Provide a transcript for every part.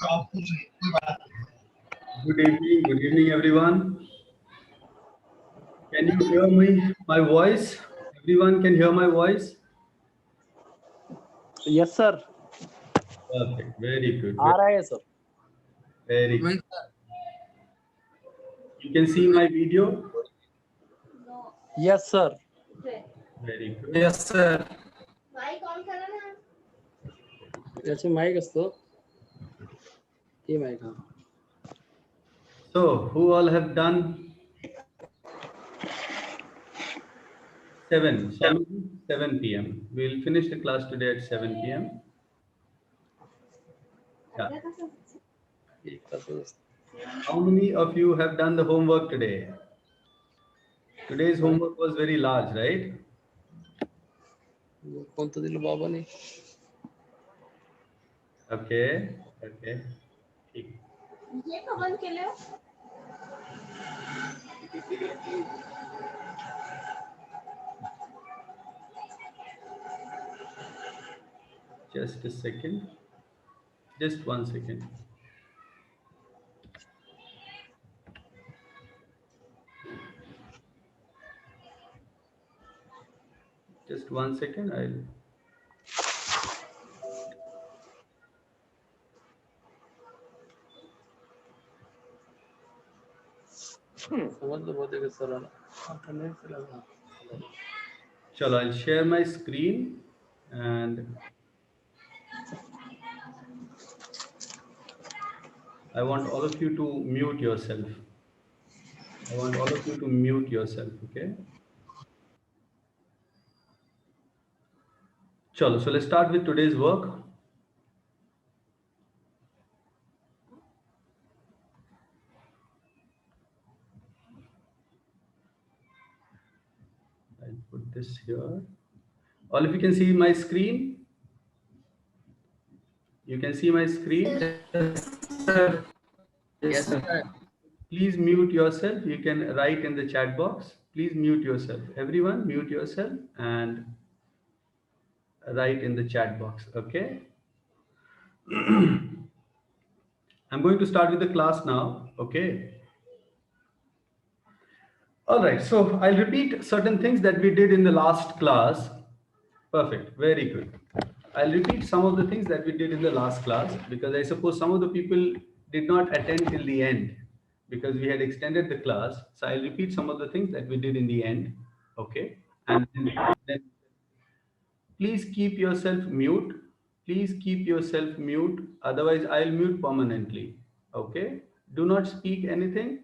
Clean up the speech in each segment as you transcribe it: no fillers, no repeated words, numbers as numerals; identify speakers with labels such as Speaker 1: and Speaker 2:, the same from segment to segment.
Speaker 1: Good evening, everyone. Can you hear my voice? Everyone can hear my voice?
Speaker 2: Yes, sir.
Speaker 1: Perfect. Very good.
Speaker 2: आ रहा है, sir.
Speaker 1: Very good. You can see my video?
Speaker 2: Yes, sir.
Speaker 1: Very good.
Speaker 3: Yes, sir.
Speaker 2: याचे mike असतो हे mike हा
Speaker 1: So, who all have done 7? Shall we do 7 p.m.? We'll finish the class today at 7 p.m. Yeah.
Speaker 2: एक तासच असतो.
Speaker 1: How many of you have done the homework today? Today's homework was very large, right?
Speaker 2: कोणतं दिलं बाबाने
Speaker 1: Okay. Okay. ठीक.
Speaker 4: ये का बंद केले हो?
Speaker 1: Just a second. Just 1 second. Just 1 second. I'll.
Speaker 2: समजलं बहुतेक सरांना आता नाही केलं.
Speaker 1: Chalo, I'll share my screen and I want all of you to mute yourself. I want all of you to mute yourself, okay? Chalo, so let's start with today's work. I'll put this here. All of you can see my screen? You can see my screen?
Speaker 3: Sir.
Speaker 2: Yes, sir.
Speaker 1: Please mute yourself. You can write in the chat box. Please mute yourself. Everyone, mute yourself and write in the chat box, okay? I'm going to start with the class now, okay? All right, so I'll repeat certain things that we did in the last class. Perfect, very good. I'll repeat some of the things that we did in the last class because I suppose some of the people did not attend till the end because we had extended the class. So I'll repeat some of the things that we did in the end, okay? And then please keep yourself mute. Please keep yourself mute. Otherwise, I'll mute permanently, okay? Do not speak anything.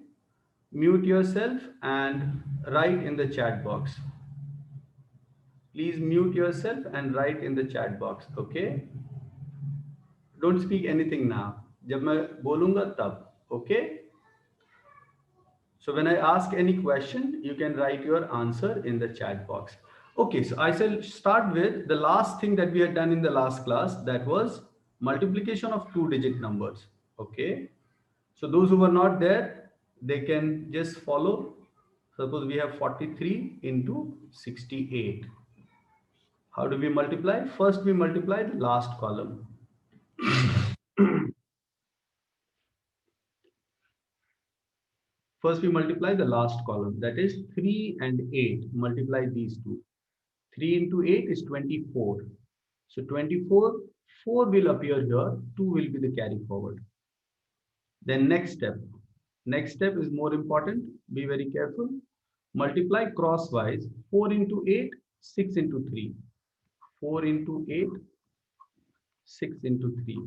Speaker 1: Mute yourself and write in the chat box. Please mute yourself and write in the chat box, okay? Don't speak anything now. जब मैं बोलूँगा तब, okay? So when I ask any question, you can write your answer in the chat box. Okay, so I shall start with the last thing that we had done in the last class. That was multiplication of two-digit numbers, okay? So those who were not there, they can just follow. Suppose we have 43 into 68. How do we multiply? First, we multiply the last column. First, we multiply the last column. That is 3 and 8. Multiply these two. 3 into 8 is 24. So 24, 4 will appear here. 2 will be the carry forward. Then next step. Next step is more important. Be very careful. Multiply crosswise. 4 into 8, 6 into 3. 4 into 8, 6 into 3.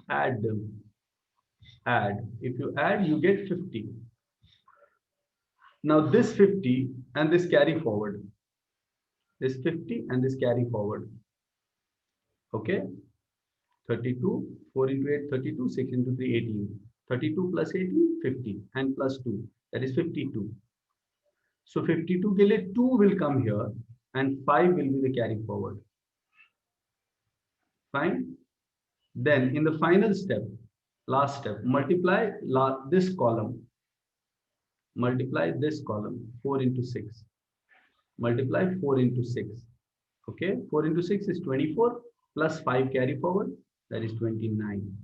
Speaker 1: Add them. Add. If you add, you get 50. Now this 50 and this carry forward. This 50 and this carry forward. Okay. 32, 4 into 8, 32, 6 into 3, 18. 32 plus 18, 50 and plus 2. That is 52. So 52 ke liye 2 will come here and 5 will be the carry forward. Fine. Then in the final step, last step, multiply this column. Multiply this column, 4 into 6. Multiply 4 into 6. Okay, 4 into 6 is 24 plus 5 carry forward. That is 29.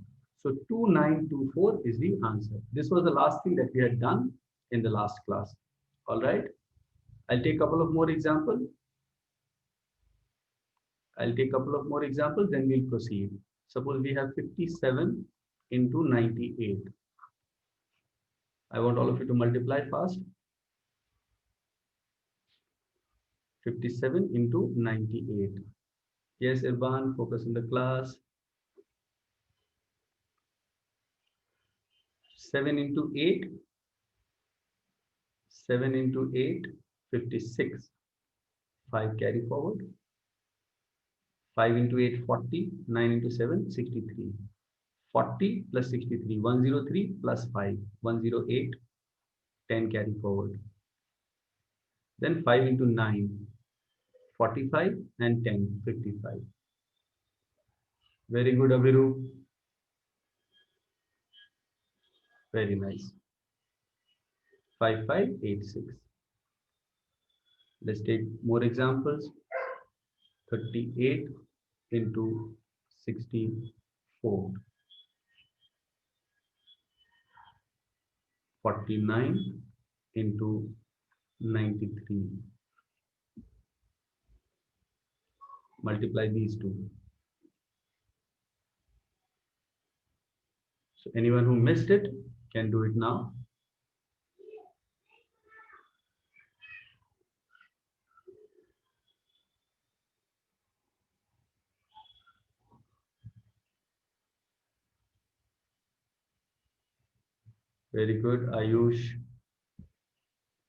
Speaker 1: So 2924 is the answer. This was the last thing that we had done in the last class. All right. I'll take a couple of more examples. Then we'll proceed. Suppose we have 57 into 98. I want all of you to multiply fast. 57 into 98. Yes, Irban, focus in the class. 7 into 8. 7 into 8, 56. 5 carry forward. 5 into 8, 40. 9 into 7, 63. 40 plus 63, 103 plus 5, 108. 10 carry forward. Then 5 into 9, 45 and 10, 55. Very good, Abhiru. Very nice. 5586. Let's take more examples. 38 into 64. 49 into 93. Multiply these two. So anyone who missed it can do it now. Very good, Ayush,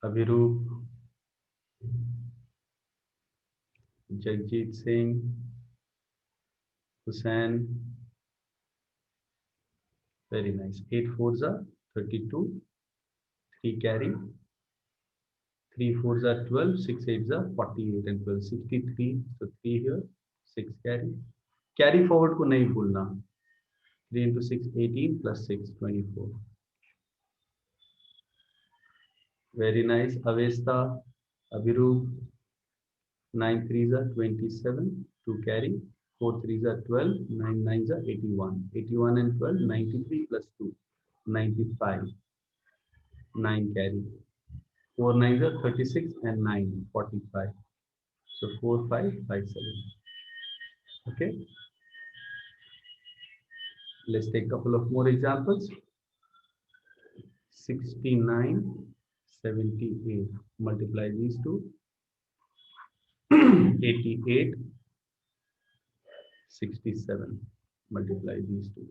Speaker 1: Abhirup, Jagjit Singh, Hussain. Very nice. 8 fours are 32. 3 carry. 3 fours are 12. 6 eights are 48 and 12, 63. So 3 here. 6 carry. Carry forward को नहीं भूलना. 3 into 6, 18 plus 6, 24. Very nice. Avesta, Abhirup. 9 threes are 27. 2 carry. 4 threes are 12. 9 nines are 81. 81 and 12, 93 plus 2, 95. 9 carry. 4 nines are 36 and 9, 45. So 4, 5, 5, 7. Okay. Let's take a couple of more examples. 69, 78. Multiply these two. 88, 67. Multiply these two.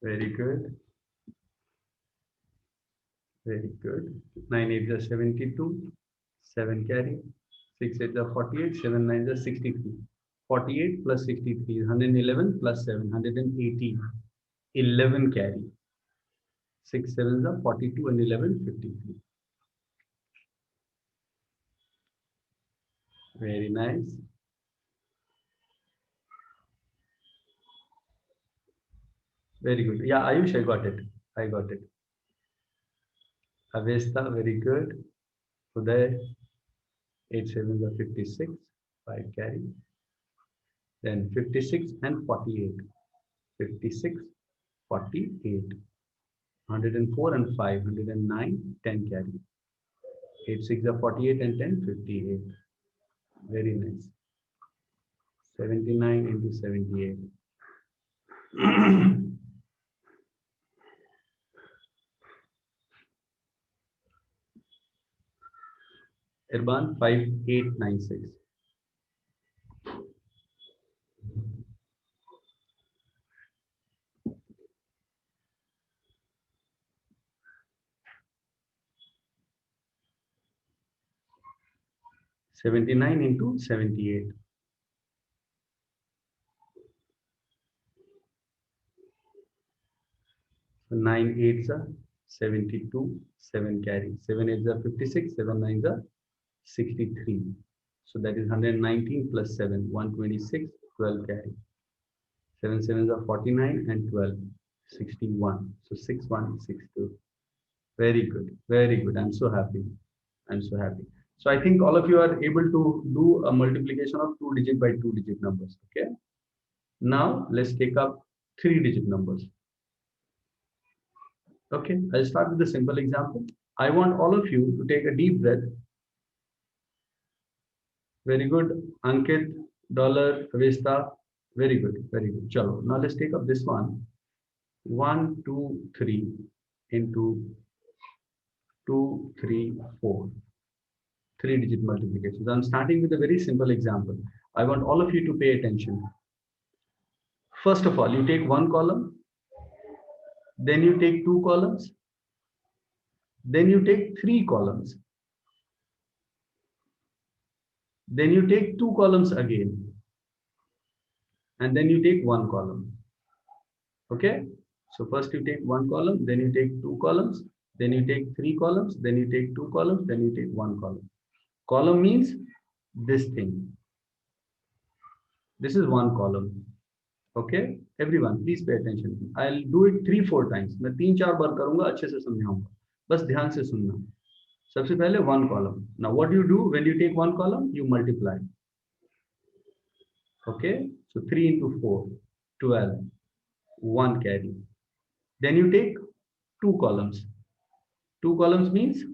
Speaker 1: Very good. Very good. 9 8 is 72. 7 carry. 6 8 is 48. 7 9 is 63. 48 plus 63 is 111 plus 7, 180. 11 carry. 6 7 is 42 and 11, 53. Very nice. Very good. Yeah, Ayush, I got it. I got it. Avesta, very good. Uday, 8 7 are 56. 5 carry. Then 56 and 48. 56, 48. 104 and 5, 109, 10 carry. 8 6 are 48 and 10, 58. Very nice. 79 into 78. Irban, 5896. $79 into 78. 9 8s are 72, 7 carry. 7 8s are 56, 7 9s are 63. So that is 119 plus 7, 126, 12 carry. 7 7s are 49 and 12, 61. So 6162. Very good, very good. I'm so happy. I'm so happy. So I think all of you are able to do a multiplication of 2-digit by 2-digit numbers. Okay. Now let's take up 3-digit numbers. Okay, I'll start with a simple example. I want all of you to take a deep breath. Very good, Ankit, Dollar, Vista. Very good, very good. Chalo. Now let's take up this one. 1 2 3 into 2 3 4. 3-digit multiplications. I'm starting with a very simple example. I want all of you to pay attention. First of all, you take one column, then you take two columns, then you take three columns, then you take two columns again, and then you take one column. Okay, so first you take one column, then you take two columns, then you take three columns, then you take two columns, then you take one column. Column means this thing. This is one column. Okay, everyone please pay attention. I'll do it 3-4 times. मैं 3-4 बार करूंगा, अच्छे से समझाऊंगा, बस ध्यान से सुनना. सबसे पहले one column. Now what do you do when you take one column? You multiply. Okay, so 3 into 4, 12, 1 carry. Then you take two columns. Two columns means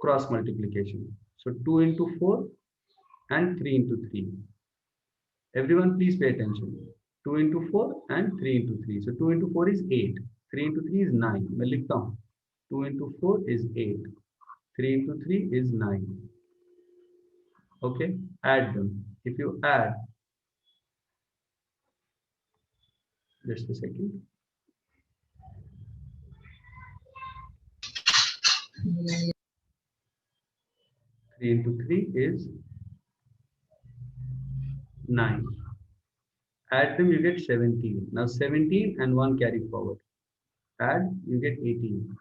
Speaker 1: cross multiplication. So 2 into 4 and 3 into 3. Everyone please pay attention. 2 into 4 and 3 into 3. So 2 into 4 is 8. 3 into 3 is 9. मैं लिखता हूँ. 2 into 4 is 8. 3 into 3 is 9. Okay, add them. If you add, just a second. 3 into 3 is 9. Add them, you get 17. Now 17 and 1 carry forward. Add, you get 18.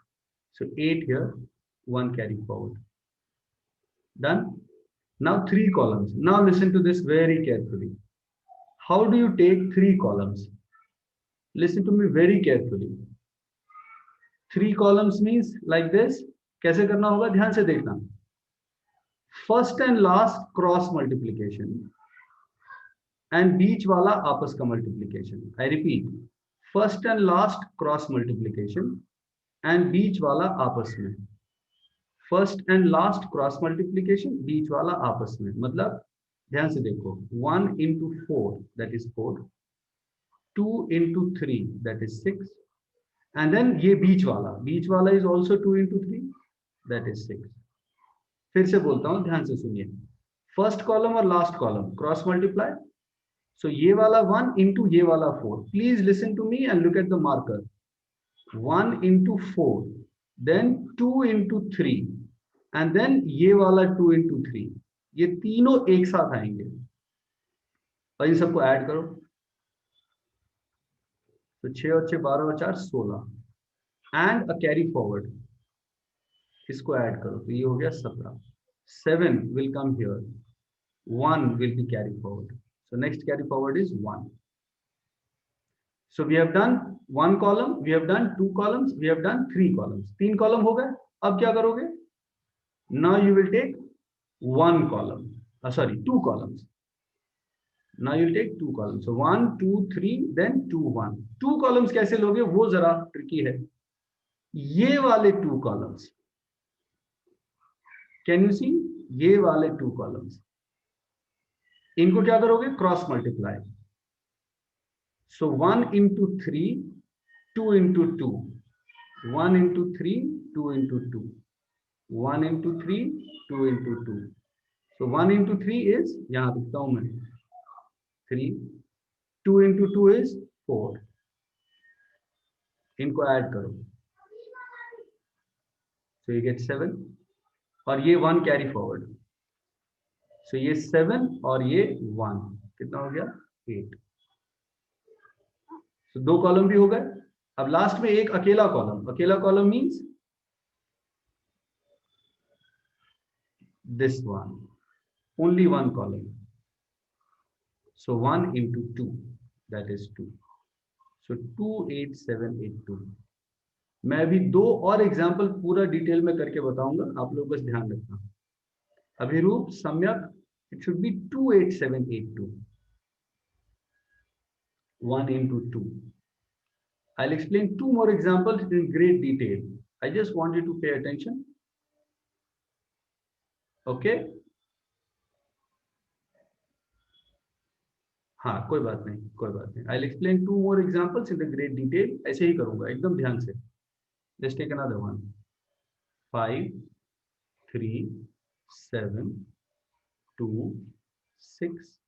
Speaker 1: So 8 here, 1 carry forward. Done? Now 3 columns. Now listen to this very carefully. How do you take 3 columns? Listen to me very carefully. 3 columns means like this. कैसे करना होगा? ध्यान से देखना. First and last cross multiplication. And बीच वाला आपस का multiplication. I repeat. First and last cross multiplication. And बीच वाला आपस में. First and last cross multiplication, बीच वाला आपस में. मतलब ध्यान से देखो. 1 into 4, that is 4. 2 into 3, that is 6. And then ये बीच वाला is also 2 into 3, that is 6. फिर से बोलता हूँ, ध्यान से सुनिए. First column और last column cross multiply. So ये वाला 1 into ये वाला 4. Please listen to me and look at the marker. 1 into 4, then 2 into 3, and then ये वाला 2 into 3. ये तीनों एक साथ आएंगे और इन सबको ऐड करो. तो 6 और 6 12 और 4 16 एंड अ कैरी फॉरवर्ड. इसको ऐड करो तो ये हो गया 17. 7 will come here. 1 will be carried forward. So next carry forward is 1. So we have done one column, we have done two columns, we have done three columns. 3 column हो गए. अब क्या करोगे? Now you will take one column. Two columns. Now you will take 2 columns. So 1 2 3 then 2 1. 2 columns कैसे लोगे वो जरा tricky है. ये वाले 2 columns. Can you see? ये वाले 2 columns. इनको क्या करोगे? Cross multiply. So 1 into 3, 2 into 2. 1 into 3, 2 into 2. 1 into 3, 2 into 2. So 1 into 3 is, यहाँ लिखता हूँ मैं 3. 2 into 2 is 4. इनको ऐड करो. So you get 7. और ये 1 कैरी फॉरवर्ड. So ये 7 और ये 1 कितना हो गया? 8. So 2 कॉलम भी हो गए। अब लास्ट में एक अकेला column means this one, only one column. So 1 into 2, that is 2. So 28782. मैं अभी 2 और एग्जाम्पल पूरा डिटेल में करके बताऊंगा, आप लोग बस ध्यान रखना। अभिरूप सम्यक, it should be 28782. 1 into 2. I'll explain 2 more examples in great detail. I just want you to pay attention. Okay? हाँ, कोई बात नहीं। I'll explain 2 more examples in the great detail. ऐसे ही करूंगा, एकदम ध्यान से। Let's take another one. 5, 3, 7, 2, 6,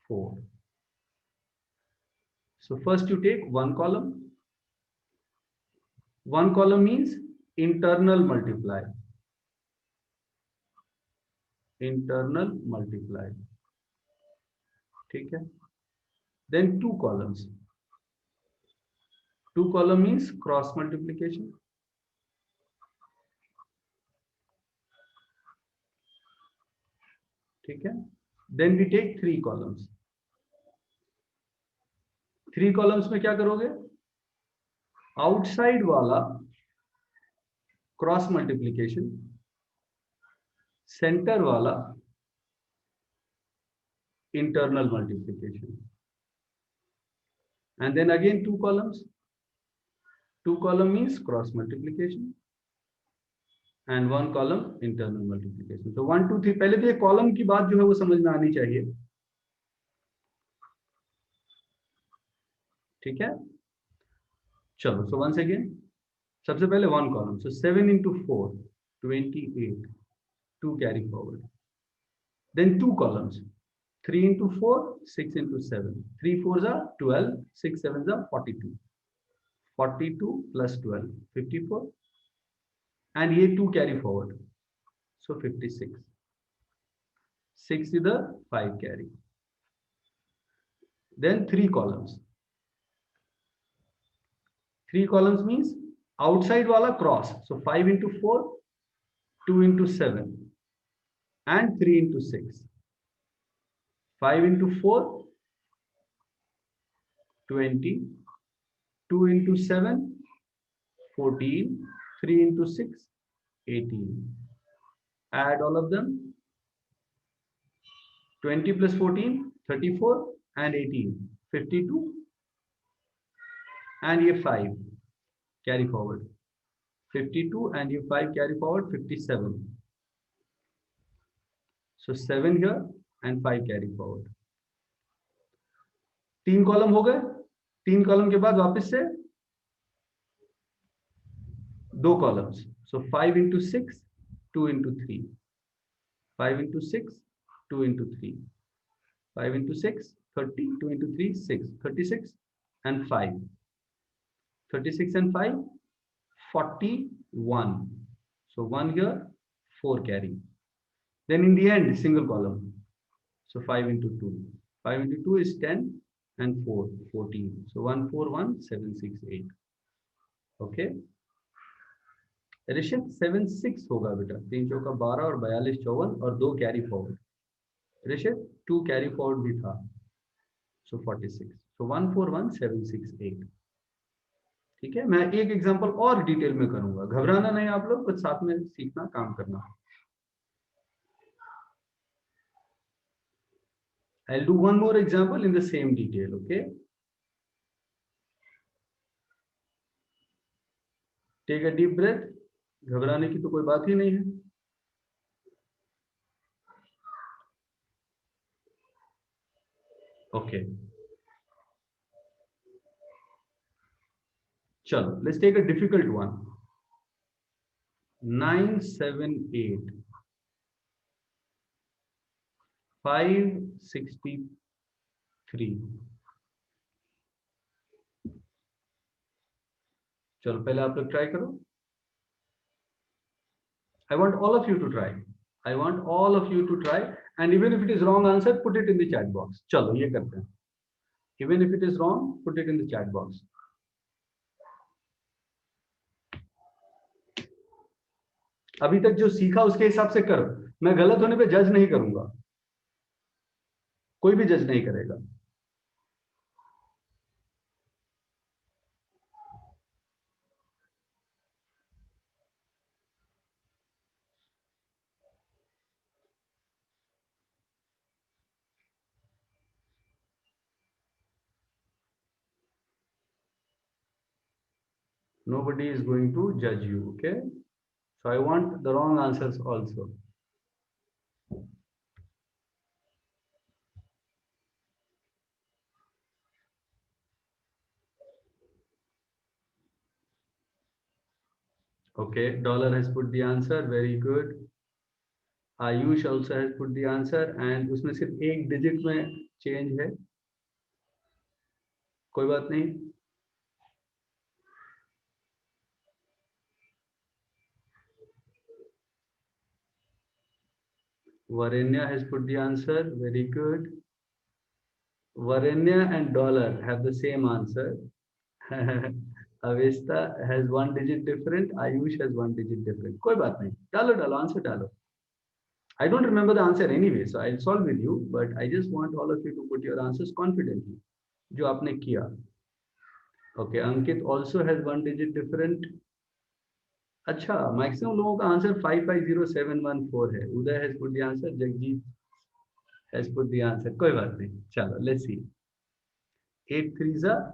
Speaker 1: 4. So first you take one column. One column means internal multiply. Internal multiply. ठीक है? Then 2 columns. 2 column means cross multiplication. ठीक है? Then we take 3 columns. 3 columns में क्या करोगे? Outside वाला क्रॉस मल्टीप्लीकेशन, सेंटर वाला internal multiplication, and then again 2 columns. 2 column means cross multiplication and 1 column internal multiplication. So 1 2 3, पहले तो ये कॉलम की बात जो है वो समझ में आनी चाहिए। ठीक है, चलो। So once again, सबसे पहले 1 column. So 7 into 4, 28. 2 carry forward. Then 2 columns. 3 into 4, 6 into 7. 3 4s are 12, 6 7s are 42. 42 plus 12, 54. And ये 2 carry forward. So 56. 6 इधर, 5 carry. Then 3 columns. 3 columns means outside wala cross. So 5 into 4, 2 into 7, and 3 into 6. 5 into 4, 20. 2 into 7, 14. 3 into 6, 18. Add all of them. 20 plus 14, 34, and 18, 52. And ये 5 carry forward, 52, and ये 5 carry forward, 57. So 7 here and 5 carry forward. 3 column हो गए। 3 column के बाद वापस से 2 columns. So 5 into 6, 2 into 3. 5 into 6, 2 into 3. 5 into 6, 30. 2 into 3, 6. 36 and 5. 36 and 5, 41. So 1 here, 4 carry. Then in the end, single column. So 5 into 2. 5 into 2 is 10, and 4, 14. So 1 4 1 7 6 8. Okay. Rishit 7 6 होगा बेटा। 3 चौका 12 और 42 54 और 2 carry forward. Rishit 2 carry forward भी था। So 46. So 1 4 1 7 6 8. ठीक है, मैं एक एग्जांपल और डिटेल में करूंगा, घबराना नहीं आप लोग, बस साथ में सीखना, काम करना। I'll do one more example in the same detail, okay? Take a deep breath. घबराने की तो कोई बात ही नहीं है। Okay. चलो, let's take a difficult one. 978 563. चलो पहले आप लोग ट्राई करो। I want all of you to try. I want all of you to try, and even if it is wrong answer, put it in the chat box. चलो ये करते हैं। Even if it is wrong, put it in the chat box. अभी तक जो सीखा उसके हिसाब से करो, मैं गलत होने पे जज नहीं करूंगा, कोई भी जज नहीं करेगा. Nobody is going to judge you, okay? So I want the wrong answers also. Okay, dollar has put the answer, very good. Ayush also has put the answer and उसमें सिर्फ एक digit में change है, कोई बात नहीं. Varenya has put the answer, very good. Varenya and dollar have the same answer. Avesta has one digit different, Ayush has one digit different. कोई बात नहीं, डालो answer डालो. I don't remember the answer anyway, so I'll solve with you, but I just want all of you to put your answers confidently. जो आपने किया. Okay, Ankit also has one digit different. अच्छा, maximum लोगों का answer 550714 है. उदय has put the answer, Jagjit has put the answer. कोई बात नहीं, चलो let's see. 8 threes are.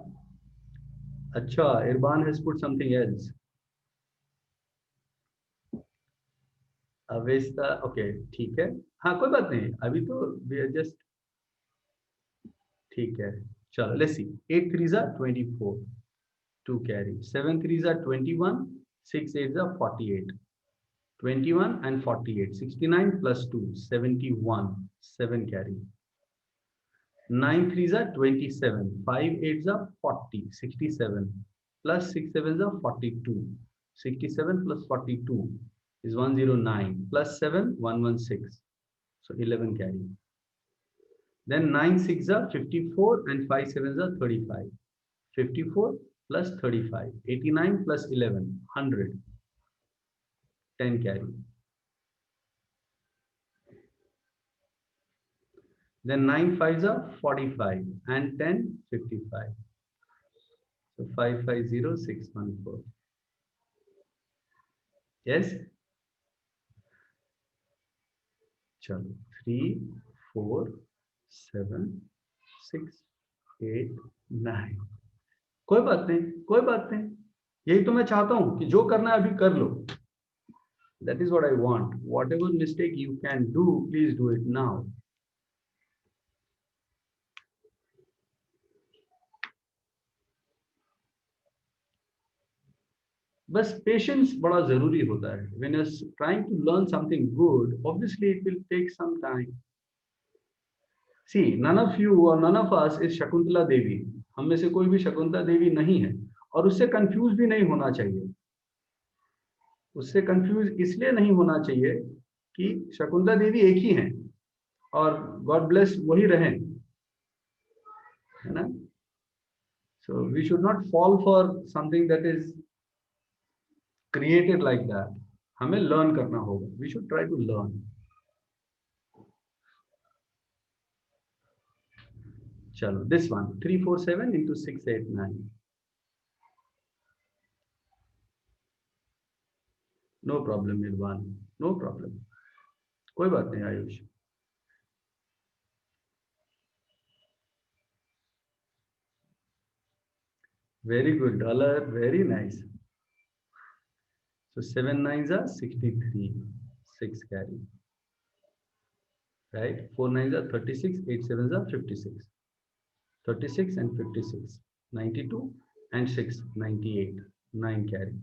Speaker 1: अच्छा, Irban has put something else. Avesta, okay ठीक है, हाँ कोई बात नहीं, अभी तो we are just ठीक है. चलो let's see. 8 threes are 24, 2 carry. 7 threes are 21, 6 8s are 48. 21 and 48, 69 plus 2, 71, 7 carry. 9 threes are 27, 5 8s are 40, 67 plus 6 7s are 42. 67 plus 42 is 109 plus 7 116, so 11 carry. Then 9 6 are 54 and 5 7s are 35. 54 plus 35, 89 plus 11, 100, 10 carry. Then 9 5s are 45 and 10 55. So 550614. Yes? Chalo. 3 4 7 6 8 9. कोई बात नहीं, कोई बात नहीं, यही तो मैं चाहता हूं कि जो करना है अभी कर लो. That is what I want. Whatever mistake you can do, please do it now. बस पेशेंस बड़ा जरूरी होता है. When you're trying to learn something good, obviously it will take some time. See, none of you or none of us is Shakuntala Devi. हम में से कोई भी शकुंतला देवी नहीं है, और उससे कंफ्यूज भी नहीं होना चाहिए. उससे कंफ्यूज इसलिए नहीं होना चाहिए कि शकुंतला देवी एक ही हैं और गॉड ब्लेस वही रहें, है ना. So we should not fall for something that is created like that. हमें learn करना होगा. We should try to learn. चलो, this one 347 into 689. No problem, Irwan. No problem. कोई बात नहीं Ayush. Very good, dollar. Very nice. So 7 9s are 63, 6 carry. Right? 4 9s are 36, 8 7s are 56. 36 and 56, 92 and 6, 98, 9 carry.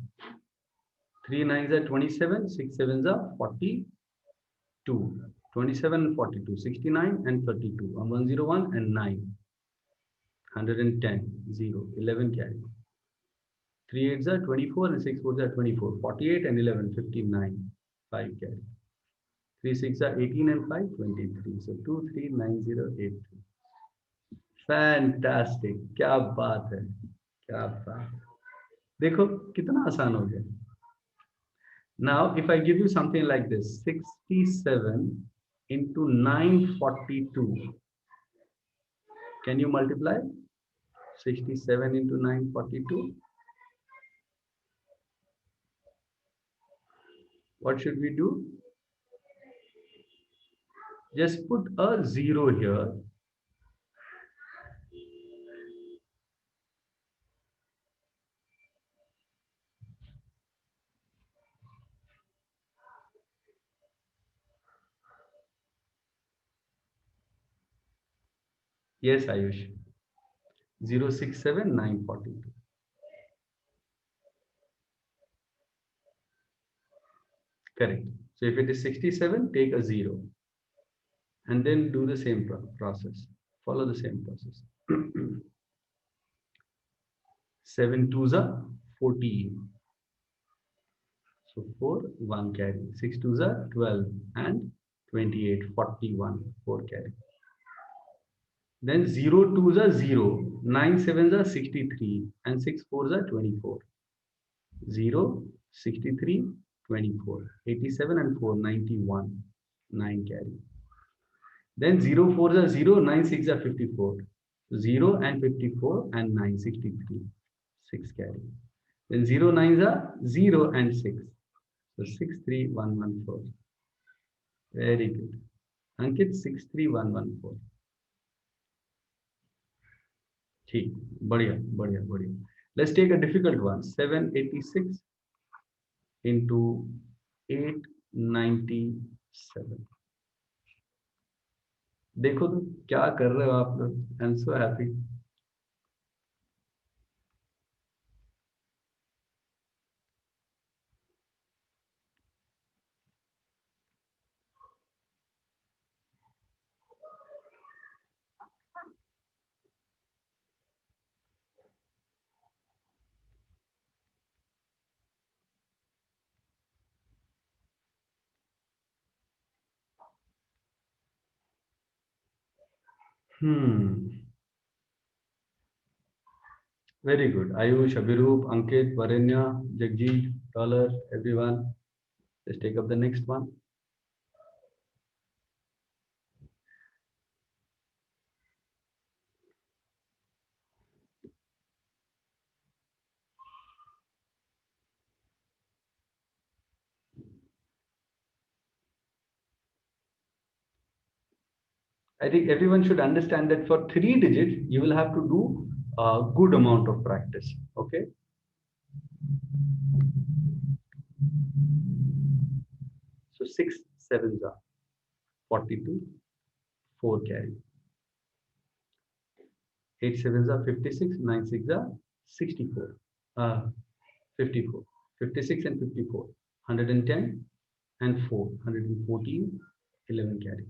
Speaker 1: 3 9s are 27, 6 7s are 42. 27 and 42, 69 and 32, 101 and 9, 110, 0, 11 carry. 3 8s are 24 and 6 4s are 24, 48 and 11, 59, 5 carry. 3 6 are 18 and 5, 23. So 2 3 9 0 8 3. Fantastic, क्या बात है, क्या बात। देखो कितना आसान हो गया। Now if I give you something like this, 67 into 942, can you multiply 67 into 942? What should we do? Just put a 0 here. Yes, Ayush. 067 942. Correct. So if it is 67, take a 0 and then do the same process. Follow the same process. 7 twos are 14. So 4, 1 carry. 6 twos are 12 and 28, 41, 4 carry. Then 0 twos are 0, 9 sevens are 63 and 6 fours are 24. 0, 63, 24, 87 and 4, 91, 9 carry. Then 0 fours are 0, 9 6 are 54. 0 and 54 and 9, 63, 6 carry. Then 0 nines are 0 and 6. So 63114. Very good. Ankit 63114. ठीक, बढ़िया बढ़िया बढ़िया. Let's take a difficult one. 786 into 897. देखो तो क्या कर रहे हो आप लोग. I am so happy. Very good. Ayush, Abhiroop, Ankit, Varenya, Jagjeet, Dollar, everyone. Let's take up the next one. I think everyone should understand that for 3 digits, you will have to do a good amount of practice. Okay. So 6 sevens are 42, 4 carry. 8 sevens are 56, 9 6 are 64, 54, 56 and 54, 110 and 4, 114, 11 carry.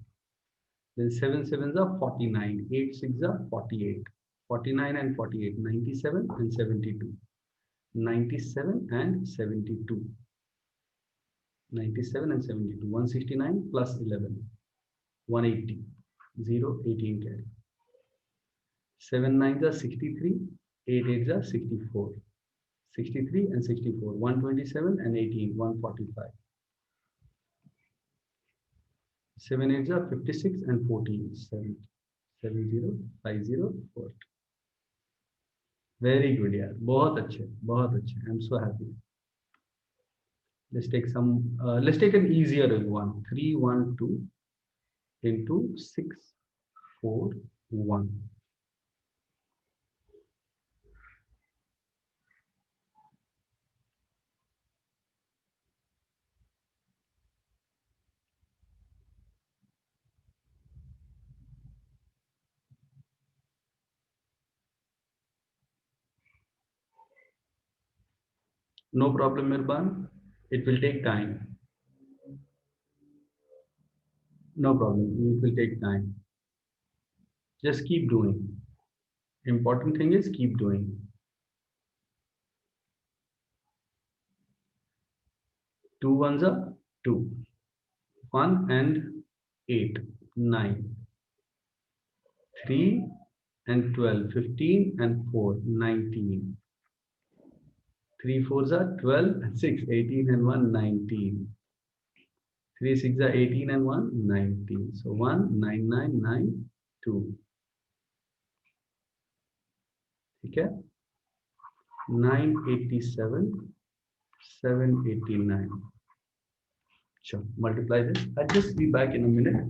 Speaker 1: Then 7 sevens are 49, 8 6 are 48, 49 and 48, 97 and 72, 97 and 72, 97 and 72, 169 plus 11, 180, 0, 18 carry. 7 nines are 63, 8 eights are 64, 63 and 64, 127 and 18, 145. 7 eights are 56 and 14, 7, 70, 50, 4. Very good, यार. बहुत अच्छे, बहुत अच्छे. I'm so happy. Let's take some. Let's take an easier one. 312 into 641. No problem, Mirban. It will take time. No problem. It will take time. Just keep doing. Important thing is keep doing. 2 ones are 2. 1 and 8, 9. 3 and 12, 15 and 4, 19. 3 4s are 12 and 6, 18 and 1, 19. 3 6 are 18 and 1, 19. So 1, 9, 9, 9, 2. Okay? 987, 789. Sure, multiply this. I'll just be back in a minute.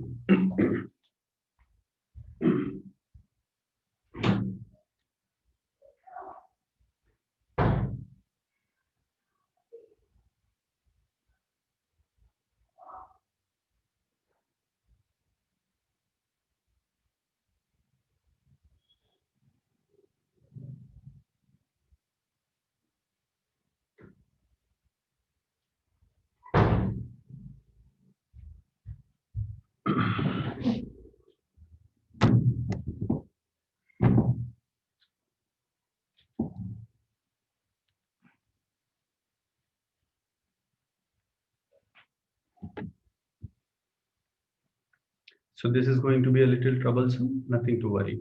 Speaker 1: So this is going to be a little troublesome, nothing to worry.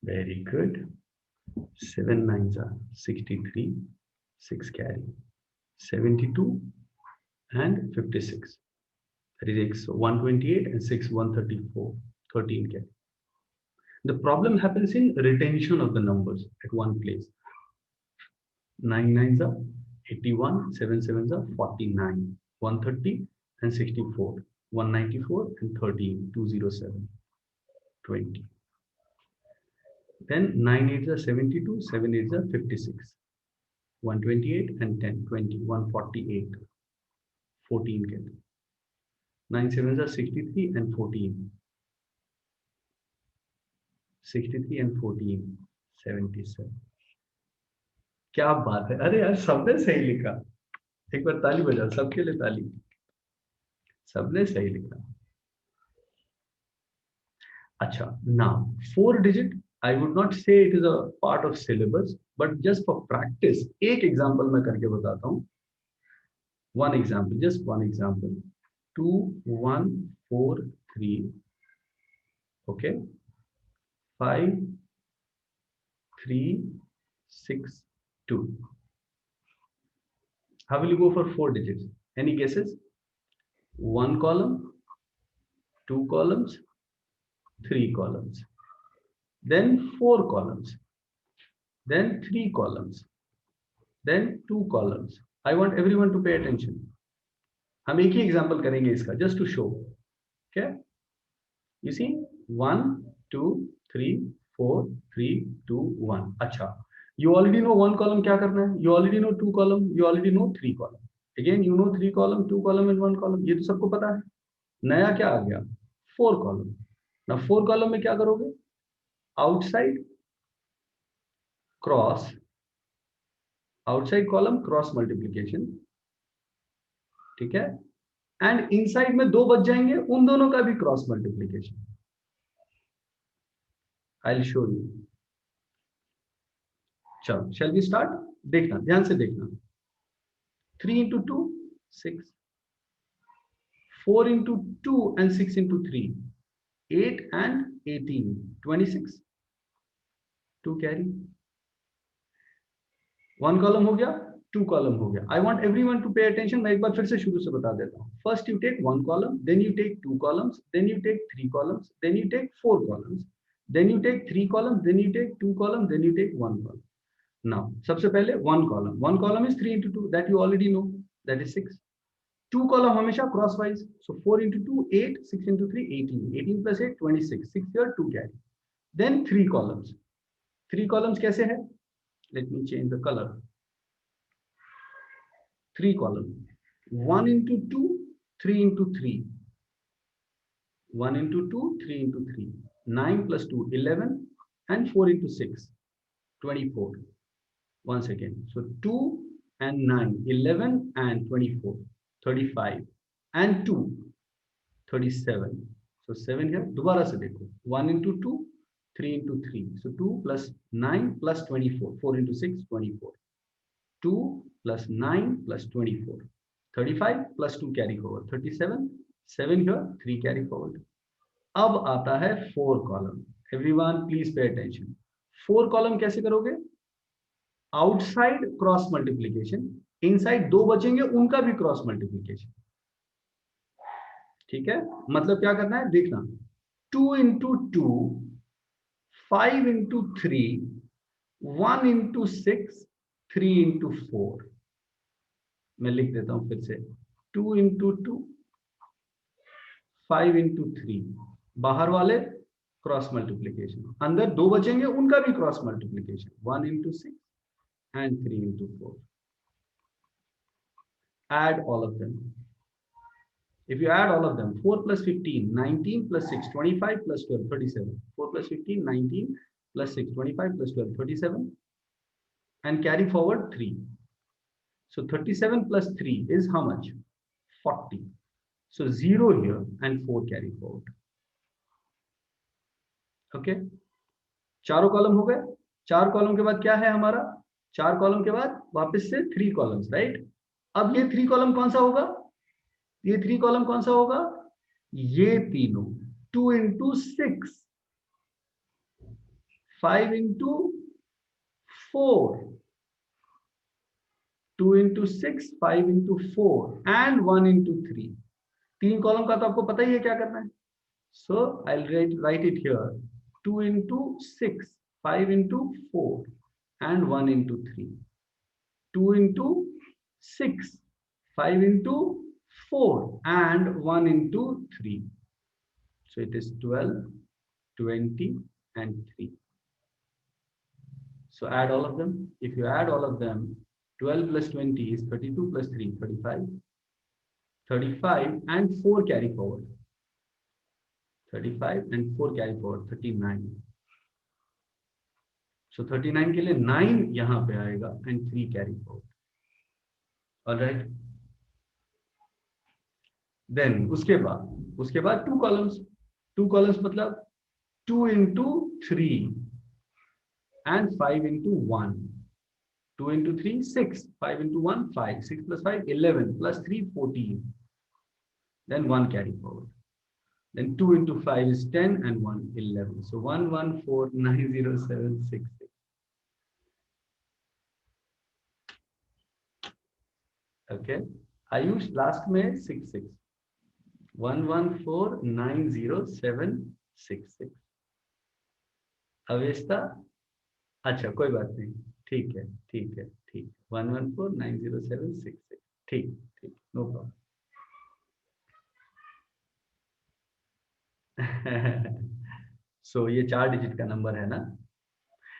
Speaker 1: Very good. 7 9s are 63, 6 carry, 72 and 56. That is X 128 and 6 134, 13 carry. The problem happens in retention of the numbers at one place. 9 9s are 81, 7 7s are 49, 130 and 64, 194 and 13, 207, 20. Then 9 8s are 72, 7 8s are 56, 128 and 10, 20, 148, 14 get. 9 7s are 63 and 14. 63 and 14, 77. क्या बात है, अरे यार सबने सही लिखा. एक बार ताली बजाओ, सबके लिए ताली. सबने सही लिखा. अच्छा, now 4 digit, I would not say it is a part of syllabus, but just for practice, एक example मैं करके बताता हूँ. One example, just one example. 2 1 4 3. Okay. 5 3 6 2. How will you go for 4 digits? Any guesses? 1 column, 2 columns, 3 columns, then 4 columns, then 3 columns, then 2 columns. I want everyone to pay attention. हम एक ही example करेंगे इसका, just to show. Okay? You see, 1 2 3 4 3 2 1. अच्छा, you already know 1 column क्या करना है. You already know 2 column. You already know 3 column. Again, you know 3 column, 2 column and 1 column. ये तो सबको पता है. नया क्या आ गया? 4 column. Now 4 column में क्या करोगे? Outside cross, outside column cross multiplication. ठीक है? And inside में 2 बच जाएंगे, उन दोनों का भी cross multiplication. I'll show you. चलो, shall we start? देखना, ध्यान से देखना. 3 into 2, 6. 4 into 2 and 6 into 3. 8 and 18, 26. 2 carry. 1 column हो गया, 2 column हो गया. I want everyone to pay attention. मैं एक बार फिर से शुरू से बता देता हूँ. First you take 1 column, then you take 2 columns, then you take 3 columns, then you take 4 columns, then you take 3 columns, then you take 2 columns, then you take 1 column. Now, सबसे पहले 1 column. 1 column is 3 into 2. That you already know. That is 6. 2 column हमेशा crosswise. So 4 into 2, 8. 6 into 3, 18. 18 plus 8, 26. 6 here, 2 carry. Then 3 columns. 3 columns कैसे है? Let me change the color. 3 column. 1 into 2, 3 into 3. 1 into 2, 3 into 3. 9 plus 2, 11. And 4 into 6, 24. Once again. So 2 and 9, 11 and 24, 35. And 2, 37. So 7 here. दोबारा से देखो. 1 into 2, 3 into 3. So 2 plus 9 plus 24. 4 into 6, 24. 2 plus 9 plus 24. 35 plus 2 carry forward. 37. 7 here. 3 carry forward. अब आता है 4 column. Everyone please pay attention. 4 column कैसे करोगे? Outside cross multiplication, inside 2 बचेंगे उनका भी क्रॉस मल्टीप्लीकेशन. ठीक है, मतलब क्या करना है देखना. 2 into 2, 5 into 3, 1 into 6, 3 into 4. मैं लिख देता हूं फिर से. 2 into 2, 5 into 3. बाहर वाले क्रॉस मल्टीप्लीकेशन, अंदर 2 बचेंगे उनका भी cross multiplication. 1 into 6 and 3 into 4. Add all of them. If you add all of them, 4 plus 15, 19 plus 6, 25 plus 12, 37. 4 plus 15, 19 plus 6, 25 plus 12, 37. And carry forward 3. So 37 plus 3 is how much? 40. So 0 here and 4 carry forward. Okay? चारों column हो गए. 4 column के बाद क्या है हमारा? 4 column के बाद वापस से 3 कॉलम्स, राइट? अब ये 3 कॉलम कौन सा होगा? ये 3 कॉलम कौन सा होगा? ये तीनों. 2 into 6, 5 into 4, 2 into 6, 5 into 4 and 1 into 3. 3 column का तो आपको पता ही है क्या करना है. So I'll write it here. 2 into 6, 5 into 4 and 1 into 3. 2 into 6, 5 into 4 and 1 into 3. So it is 12, 20 and 3. So add all of them. If you add all of them, 12 plus 20 is 32 plus 3, 35. 35 and 4 carry forward. 35 and 4 carry forward, 39. So 39 के लिए 9 यहाँ पे आएगा and 3 carry forward. All right. Then उसके बाद 2 columns. 2 columns मतलब 2 into 3 and 5 into 1. 2 into 3, 6. 5 into 1, 5. 6 plus 5, 11. Plus 3, 14. Then 1 carry forward. Then 2 into 5 is 10 and 1, 11. So 1149076. Okay. Ayush last में 66. 1149076. Avesta अच्छा कोई बात नहीं. ठीक है. 1149076. ठीक. No problem. So ये 4 डिजिट का नंबर है ना.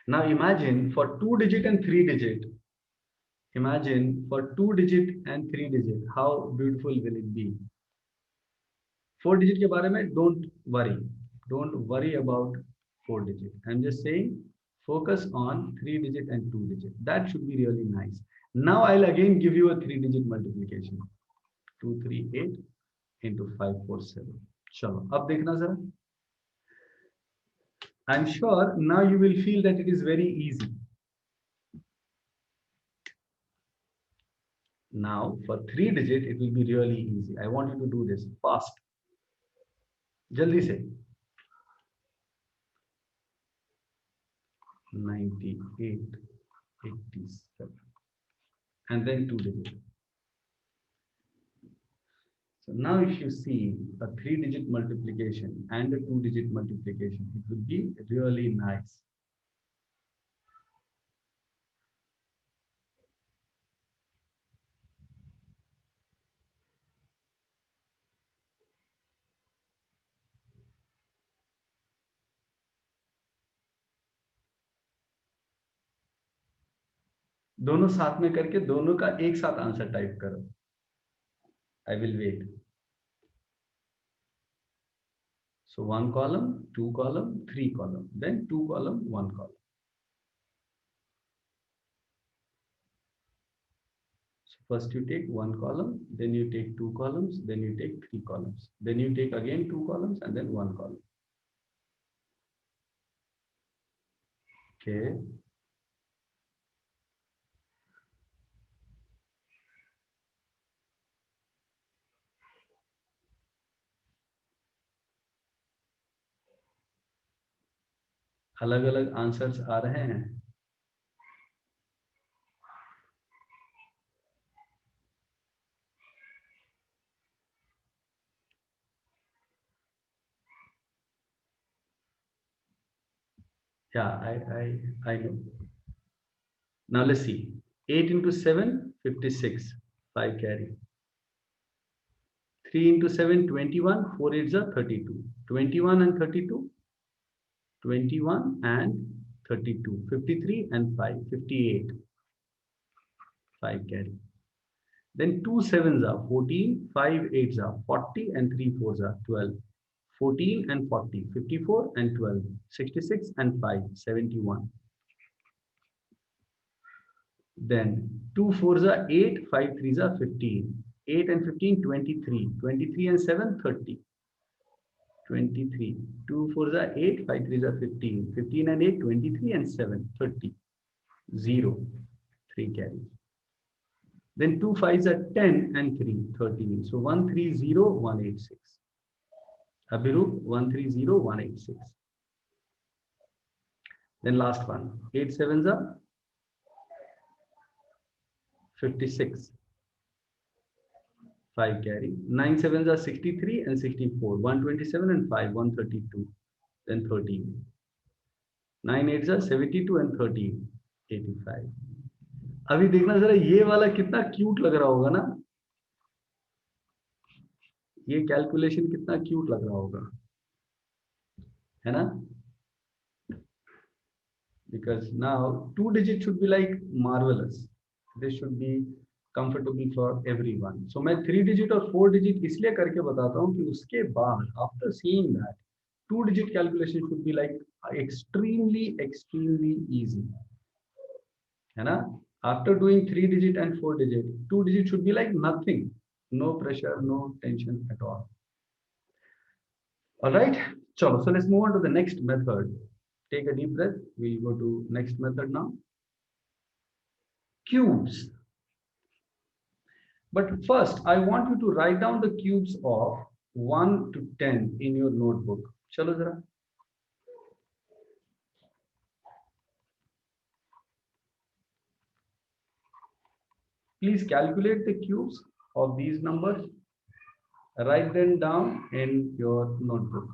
Speaker 1: Now imagine for 2 digit and 3 digit. Imagine for 2 digit and 3 digit, how beautiful will it be? 4 digit के बारे में don't worry about 4 digit. I'm just saying focus on 3 digit and 2 digit. That should be really nice. Now I'll again give you a 3 digit multiplication. 238 into 547. चलो अब देखना जरा. I'm sure now you will feel that it is very easy. Now for 3 digit it will be really easy. I want you to do this fast. जल्दी से. 98, 87 and then 2 digit. So now if you see a 3 digit multiplication and a 2 digit multiplication, it will be really nice. दोनों साथ में करके दोनों का एक साथ आंसर टाइप करो. I will wait. So 1 column, 2 column, 3 column, then 2 column, 1 column. So first you take 1 column, then you take 2 columns, then you take 3 columns, then you take again 2 columns and then 1 column. Okay. अलग अलग answers आ रहे हैं. Yeah, I know. Now let's see. 8 into 7, 56. 5 carry. 3 into 7, 21. 4 8s are 32. 21 and 32. 21 and 32. 53 and 5. 58. 5 carry. Then 2 7s are 14. 5 8s are 40 and 3 4s are 12. 14 and 40. 54 and 12. 66 and 5. 71. Then 2 4s are 8, 5 3s are 15. 8 and 15, 23. 23 and 7, 30. 23. 2 4s are 8, 5 3s are 15. 15 and 8, 23 and 7, 30. 0. 3 carries. Then 2 5s are 10 and 3, 13. So 130, 186. Abhirup, 130, 186. Then last one. 8 7s are 56. 5 carry. 9 7s are 63 and 64. 127 and 5, 132. Then 13. 9 8s are 72 and 13. 85. अभी देखना जरा ये वाला कितना cute लग रहा होगा ना. ये कैलकुलेशन कितना क्यूट लग रहा होगा, है ना? Because now 2 digit should be like marvelous. This should be comfortable for everyone. So मैं 3 digit और 4 digit इसलिए करके बताता हूँ कि उसके बाद after seeing that 2 digit calculation should be like extremely easy, है ना? After doing 3 digit and 4 digit, 2 digit should be like nothing, no pressure, no tension at all. All right, so let's move on to the next method. Take a deep breath. We'll go to next method now. Cubes. But first, I want you to write down the cubes of 1 to 10 in your notebook. Chalo zara. Please calculate the cubes of these numbers. Write them down in your notebook.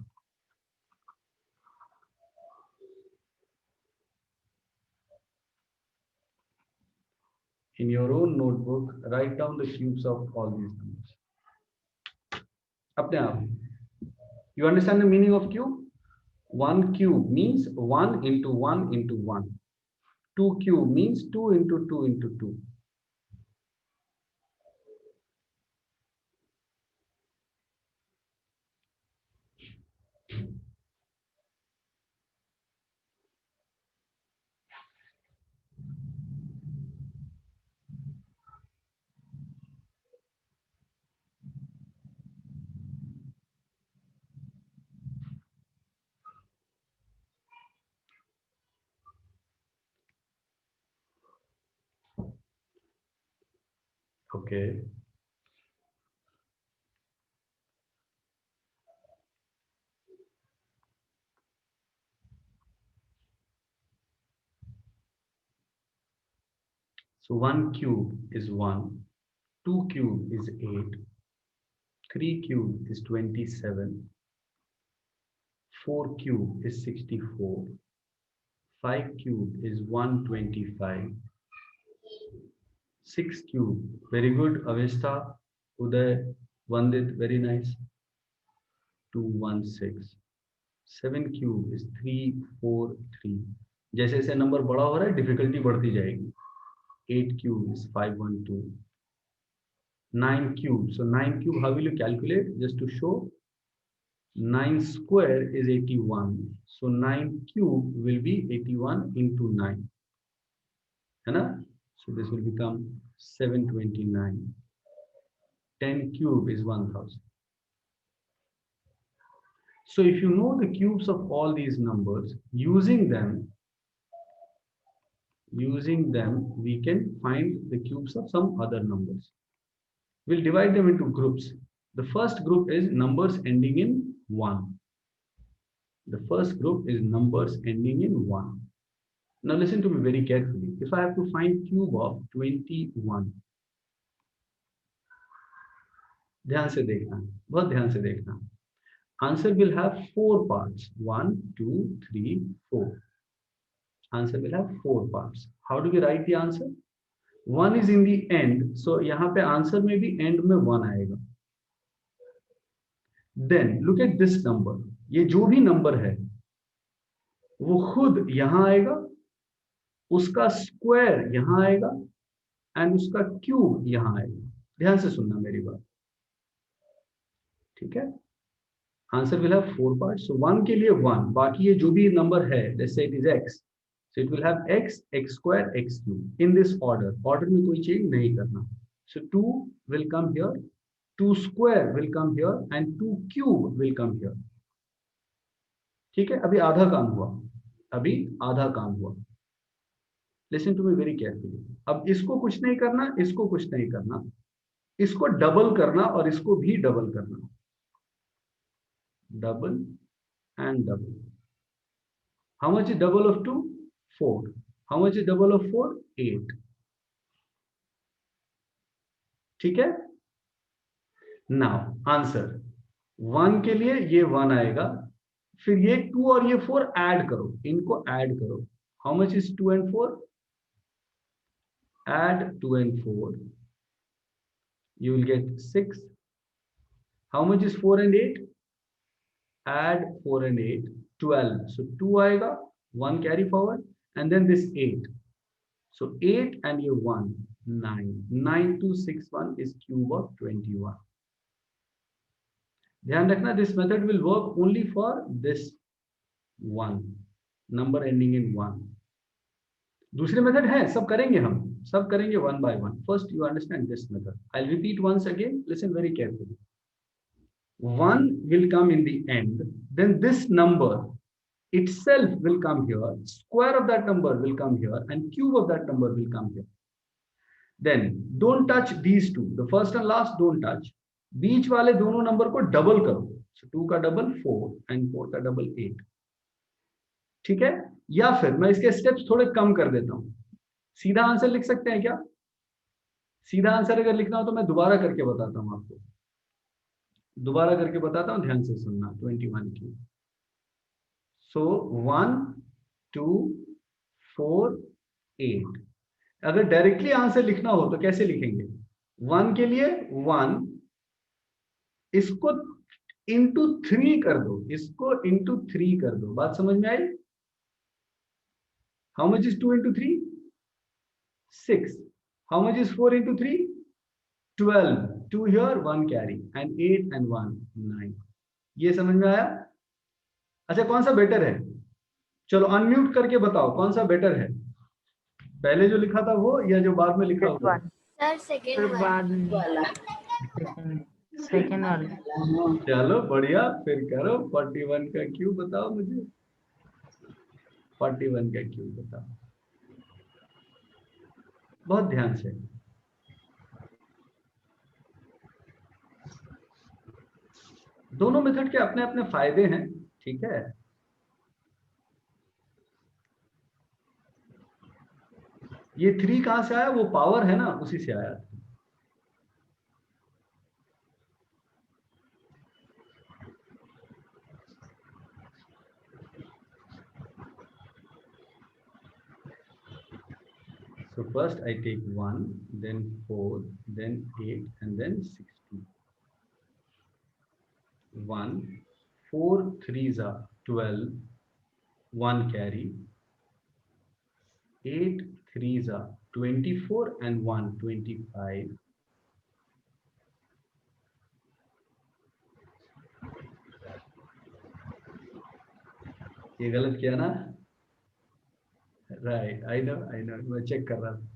Speaker 1: In your own notebook, write down the cubes of all these numbers. Apne aap. You understand the meaning of cube? 1 cube means 1 into 1 into 1. 2 cube means 2 into 2 into 2. Okay. So 1 cube is 1, 2 cube is 8, 3 cube is 27, 4 cube is 64, 5 cube is 125, 6 cube, very good, Avesta, Uday, Vandit, very nice, 216, 7 cube is 343. जैसे जैसे number बड़ा हो रहा है difficulty बढ़ती जाएगी. 8 cube is 512. 9 cube. So 9 cube, how will you calculate? Just to show, 9 square is 81. So 9 cube will be 81 into 9. है? So this will become 729. 10 cube is 1000. So if you know the cubes of all these numbers, using them, we can find the cubes of some other numbers. We'll divide them into groups. The first group is numbers ending in 1. The first group is numbers ending in 1. Now listen to me very carefully. If I have to find cube of 21, ध्यान से देखना, बहुत ध्यान से देखना. Answer will have 4 parts. 1, 2, 3, 4. Answer will have 4 parts. How do we write the answer? 1 is in the end, so यहाँ पे answer में भी एंड में 1 आएगा. Then look at this number. ये जो भी नंबर है वो खुद यहाँ आएगा, उसका स्क्वायर यहाँ आएगा एंड उसका क्यूब यहाँ आएगा. ध्यान से सुनना मेरी बात, ठीक है? Answer will have 4 parts. So 1 के लिए 1, बाकी ये जो भी नंबर है, let's say it is x, so it will have x, x square, x cube in this order. Order में कोई चेंज नहीं करना. So 2 will come here, 2 square will come here and 2 cube will come here. ठीक है? अभी आधा काम हुआ, अभी आधा काम हुआ. Listen to me very carefully. अब इसको कुछ नहीं करना, इसको कुछ नहीं करना, इसको डबल करना और इसको भी डबल करना. Double and double. How much is double of 2? 4. How much is double of 4? 8. ठीक है? Now answer. 1 के लिए ये 1 आएगा, फिर ये 2 और ये 4 ऐड करो, इनको ऐड करो. How much is 2 and 4? Add 2 and 4. You will get 6. How much is 4 and 8? Add 4 and 8, 12. So 2 आएगा, 1 carry forward, and then this 8. So 8 and ये 1, 9. 9261 is cube of 21. ध्यान रखना, this method will work only for this one number ending in 1. दूसरे method है, सब करेंगे हम, सब करेंगे one by one. First you understand this method. I'll repeat once again. Listen very carefully. 1 will come in the end, then this number itself will come here, square of that number will come here, and cube of that number will come here. Then don't touch these two, the first and last don't touch. बीच वाले दोनों number को double करो. So 2 का double 4 and 4 का double 8. ठीक है? या फिर मैं इसके स्टेप्स थोड़े कम कर देता हूं. सीधा आंसर लिख सकते हैं क्या? सीधा आंसर अगर लिखना हो तो मैं दोबारा करके बताता हूं आपको, दोबारा करके बताता हूं, ध्यान से सुनना. 21 की. सो 1 2 4 8. अगर डायरेक्टली आंसर लिखना हो तो कैसे लिखेंगे? 1 के लिए 1, इसको इंटू 3 कर दो, इसको इंटू 3 कर दो. बात समझ में आई? How much is 2 into 3? 6. How much is 4 into 3? 12. 2 here, 1 carry, and 8 and 1 9. ये समझ में आया? अच्छा, कौन सा बेटर है? चलो अनम्यूट करके बताओ कौन सा बेटर है, पहले जो लिखा था वो या जो बाद में लिखा हुआ?
Speaker 4: सर सेकंड वाला.
Speaker 3: सेकंड वाला.
Speaker 1: चलो बढ़िया, फिर करो. 41 का क्यूब बताओ मुझे, 41 का क्यूब बताओ. बहुत ध्यान से. दोनों मेथड के अपने अपने फायदे हैं, ठीक है? ये 3 कहां से आया? वो पावर है ना, उसी से आया. So first I take 1, then 4, then 8, and then 16. 1, 4 3s are 12, 1 carry. 8 3s are 24 and 1, 25. ये गलत किया ना? Right, I know, मैं चेक कर रहा था.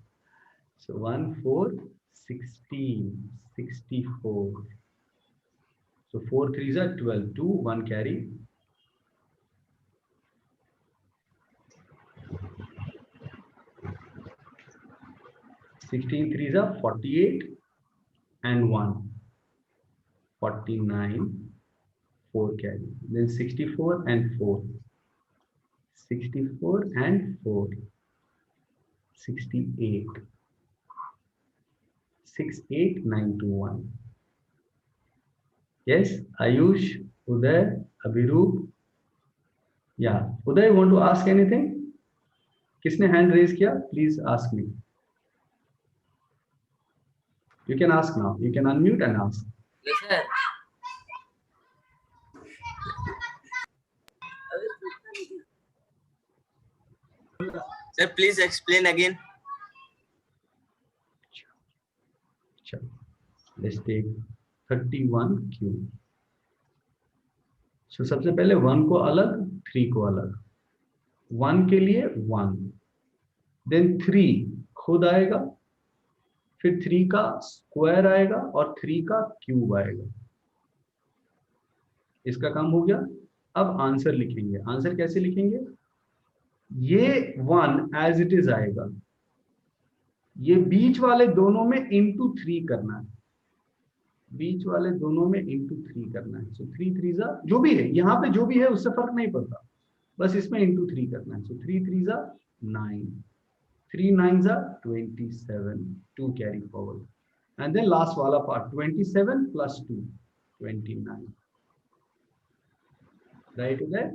Speaker 1: So 1, 4, 16, 64. So 4 3s are 12, 2, 1 carry. 16 3s are 48 and 1, 49, 4 carry. Then 64 and 4, 64 and 4, 68, 6, 8, 9 to 1. Yes, Ayush, Uday, Abhiroop. Yeah, Uday, want to ask anything? किसने hand raise किया? Please ask me. You can ask now. You can unmute and ask.
Speaker 2: Yes, sir.
Speaker 5: Sir, please explain again.
Speaker 1: Chalo. Let's take 31 cube. So सबसे पहले 1 को अलग, 3 को अलग. 1 के लिए 1, then 3 खुद आएगा, फिर 3 का स्क्वायर आएगा और 3 का क्यूब आएगा. इसका काम हो गया. अब आंसर लिखेंगे. आंसर कैसे लिखेंगे? ये 1 एज इट इज आएगा, ये बीच वाले दोनों में इंटू 3 करना है. बीच वाले दोनों में इंटू 3 करना है. सो 3 3 जो भी है, यहाँ पे जो भी है उससे फर्क नहीं पड़ता, बस इसमें इंटू 3 करना है. So 3 3 9, 3 9 27, 2 carry forward, and then last वाला पार्ट 27 प्लस 2, 29. राइट है.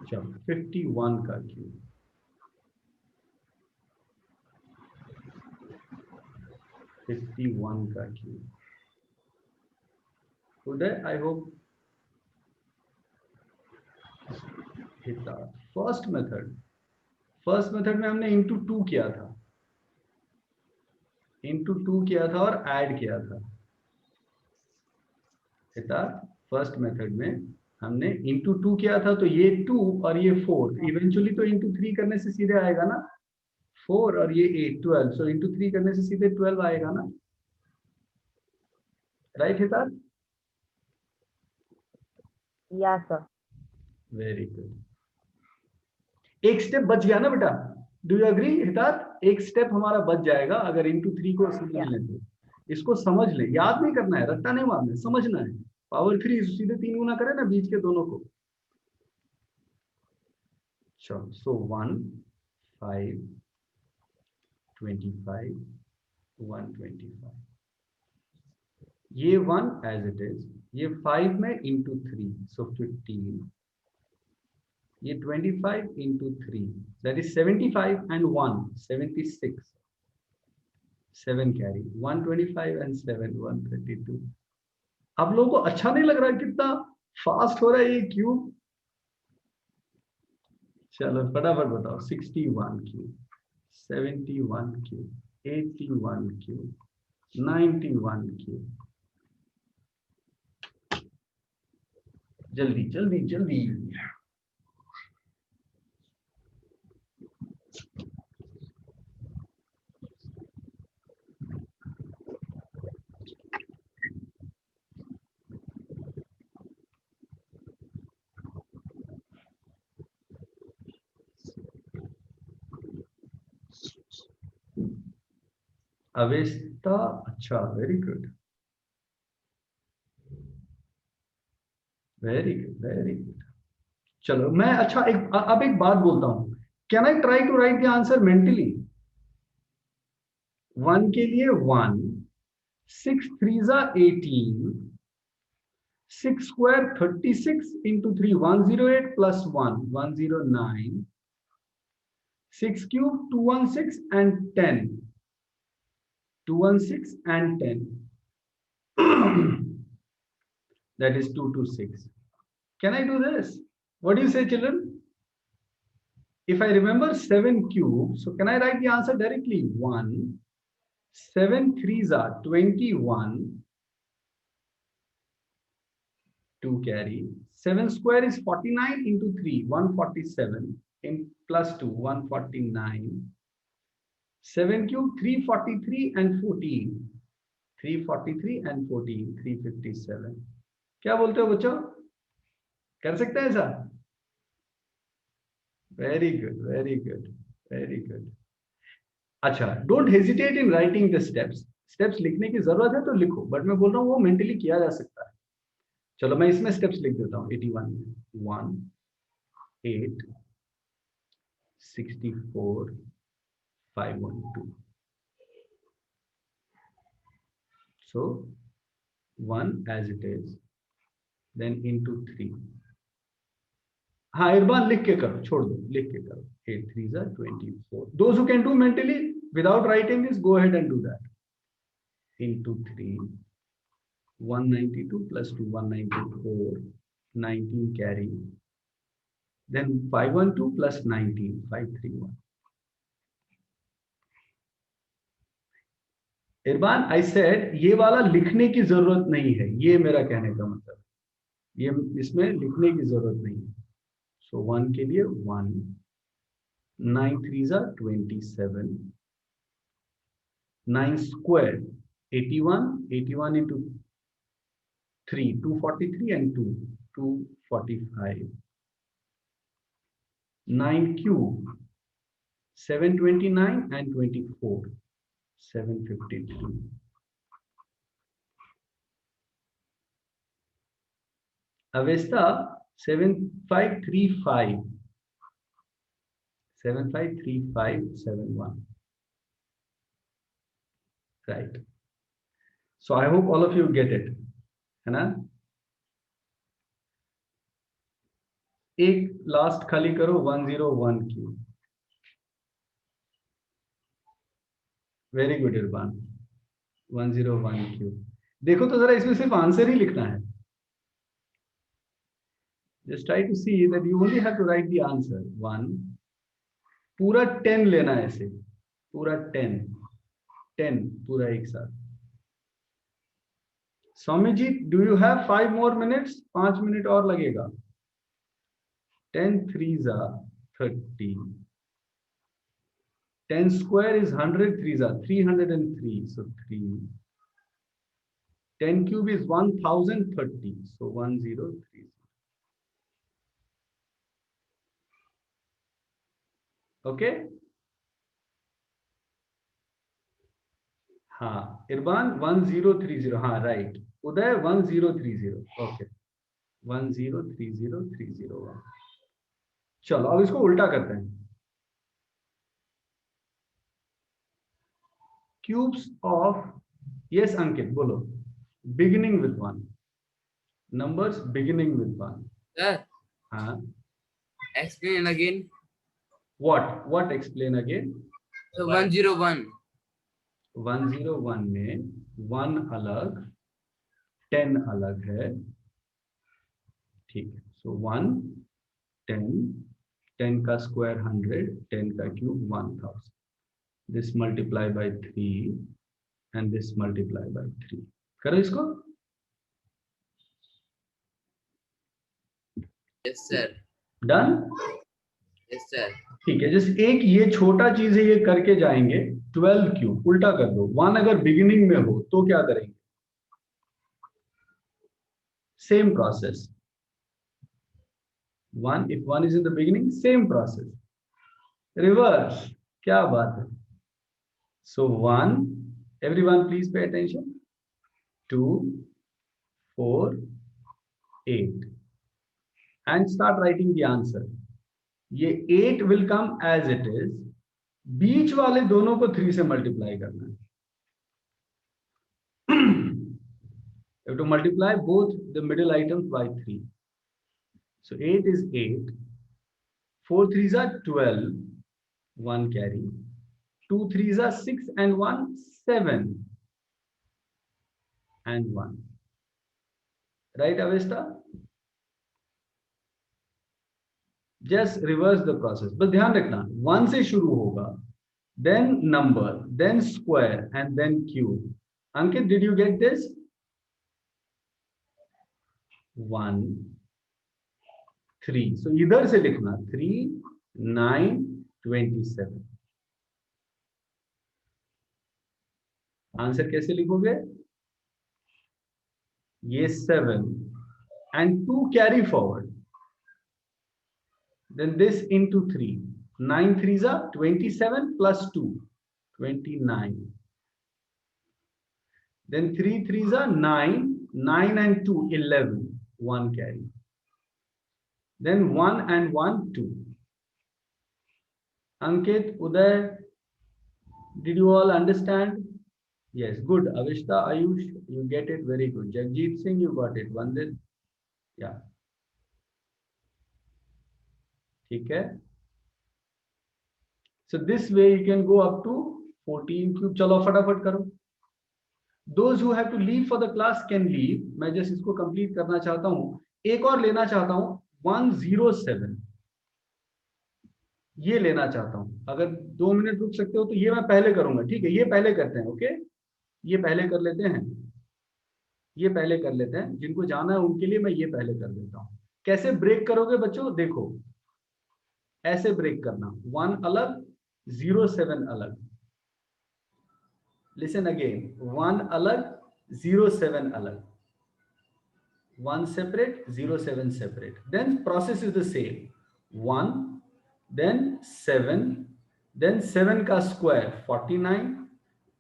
Speaker 1: चलो 51 का क्यूब. 51 का cube. Uday, I hope. First method में हमने इंटू 2 किया था, और ऐड किया था. फर्स्ट मेथड में हमने इंटू 2 किया था, तो ये 2 और ये 4 इवेंचुअली तो इंटू 3 करने से सीधे आएगा ना. 4 और ये 8, 12. सो इंटू 3 करने से सीधे 12 आएगा ना. Right Hitar?
Speaker 3: Yeah sir.
Speaker 1: Very good. एक स्टेप बच गया ना बेटा. Do you agree Hitar? एक स्टेप हमारा बच जाएगा अगर इंटू 3 को समझ लें तो. इसको समझ लें, याद नहीं करना है, रट्टा नहीं मारना है, समझना है. पावर 3 सीधे 3 गुना करे ना बीच के दोनों को. चलो. सो 1, 5, 25, 125. ये 1 एज इट इज, ये 5 में इंटू 3, सो 15. ये 25 into 3, that is 75 and 1, 76. 7 carry, 125 and 7, 132. आप लोगों को अच्छा नहीं लग रहा है कितना फास्ट हो रहा है ये क्यूब? चलो फटाफट बताओ. 61 क्यूब, 71 क्यूब, 81 क्यूब, 91 क्यूब. जल्दी जल्दी जल्दी. अवेस्ता, अच्छा, very good, very good, very good. चलो मैं अच्छा अब एक बात बोलता हूं. Can I try to write the answer mentally? 1 के लिए 1, 6 3s 18, 6 square 36 into 3, 108 plus 1, 109, 6 cube 216 and 10, 216 and 10. That is 226. Can I do this? What do you say, children? if I remember 7 cube, so can I write the answer directly? 1, 7 threes are 21, 2 carry. 7 square is 49 into 3, 147, in plus 2, 149. 7 cube, 343 and 14. 343 and 14, 357. क्या बोलते हो बच्चों? कर सकते हैं ऐसा? Very good, very good, very good. अच्छा, don't hesitate in writing the steps. Steps लिखने की जरूरत है तो लिखो, बट मैं बोल रहा हूँ वो मेंटली किया जा सकता है. चलो मैं इसमें स्टेप्स लिख देता हूँ. 81 में 1, 8, 64, 512. So 1 as it is, then into 3. हाँ इरबान लिख के करो, छोड़ दो, लिख के करो. 8 3s are 24. Those who can do mentally without writing this, go ahead and do that. Into 3, 192 plus 2, 194, 19 carry. Then 512 plus 19, 531. इरबान, I said ये वाला लिखने की जरूरत नहीं है, ये मेरा कहने का मतलब, ये इसमें लिखने की जरूरत नहीं है. So 1 के लिए 1, 9 3s are 27, 9 square 81, 81 into 3, 243 and 2, 245. 9 cube, 729 and 24, 753. Avesta 7535, 753571. Right. So I hope all of you get it. है ना? एक लास्ट खाली करो 101 cube. Very good Irfan. 101 cube. देखो तो जरा इसमें सिर्फ आंसर ही लिखना है. Just try to see that you only have to write the answer. 1, पूरा 10 लेना है ऐसे, पूरा 10 पूरा एक साथ. Soumyajit, do you have 5 more minutes? 5 minute और लगेगा. 10 3s are 30. 10 square is 100 3s are 303, so 3. 10 cube is 1030, so 1030. Okay? हाँ इरबान 1030. हाँ राइट. उदय 1030. ओके 1030301. चलो अब इसको उल्टा करते हैं. क्यूब्स ऑफ, यस अंकित बोलो, beginning with 1. Numbers beginning with 1.
Speaker 5: Sir,
Speaker 1: हाँ.
Speaker 5: explain again.
Speaker 1: What explain again?
Speaker 5: So 101.
Speaker 1: 101 में 1 अलग 10 अलग है. ठीक है. सो 1 10, 10 का स्क्वायर 100, 10 का cube 1000. This multiply by 3 and this multiply by 3. करो इसको.
Speaker 5: Yes, sir.
Speaker 1: Done.
Speaker 5: Yes, sir.
Speaker 1: ठीक है. जैसे एक ये छोटा चीज है, ये करके जाएंगे. 12 क्यूब उल्टा कर दो. 1 अगर बिगिनिंग में हो तो क्या करेंगे? Same process. 1, if 1 is in the beginning, same process. Reverse. क्या बात है? So 1, everyone please pay attention. 2, 4, 8. And start writing the answer. ये 8 will come as it is. बीच वाले दोनों को 3 से मल्टीप्लाई करना है. You have to multiply both the middle items by 3. So 8 is 8. 4 3s are 12. 1 carry. 2 3s are 6 and 1 7 and 1. Right, Avesta? Just reverse the process. बस ध्यान रखना 1 से शुरू होगा, then number, then square, and then cube. Ankit, did you get this? 1, 3. So इधर से लिखना 3, 9, 27. Answer कैसे लिखोगे? ये 7 and 2 carry forward. Then this into 3. 9 3s are 27 plus 2, 29. Then 3 3s are 9, 9 and 2, 11. 1 carry. Then 1 and 1, 2. Ankit, Uday, did you all understand? Yes, good. Avishta, Ayush, you get it, very good. Jagjit Singh, you got it. Vandit, yeah. ठीक है? So this way you can go up to 14 cube. चलो फटाफट करो. Those who have to leave for the class can leave. मैं just इसको complete करना चाहता हूँ. एक और लेना चाहता हूँ 107. ये लेना चाहता हूँ. अगर 2 मिनट रुक सकते हो तो ये मैं पहले करूंगा. ठीक है, ये पहले करते हैं. ओके, ये पहले कर लेते हैं. ये पहले कर लेते हैं. जिनको जाना है उनके लिए मैं ये पहले कर देता हूँ. कैसे ब्रेक करोगे बच्चों? देखो, ऐसे ब्रेक करना. 1 अलग, 07 अलग. Listen again. 1 अलग, 07 अलग. 1 separate, 07 separate. Then process is the same. 1, then 7, then 7 ka square 49,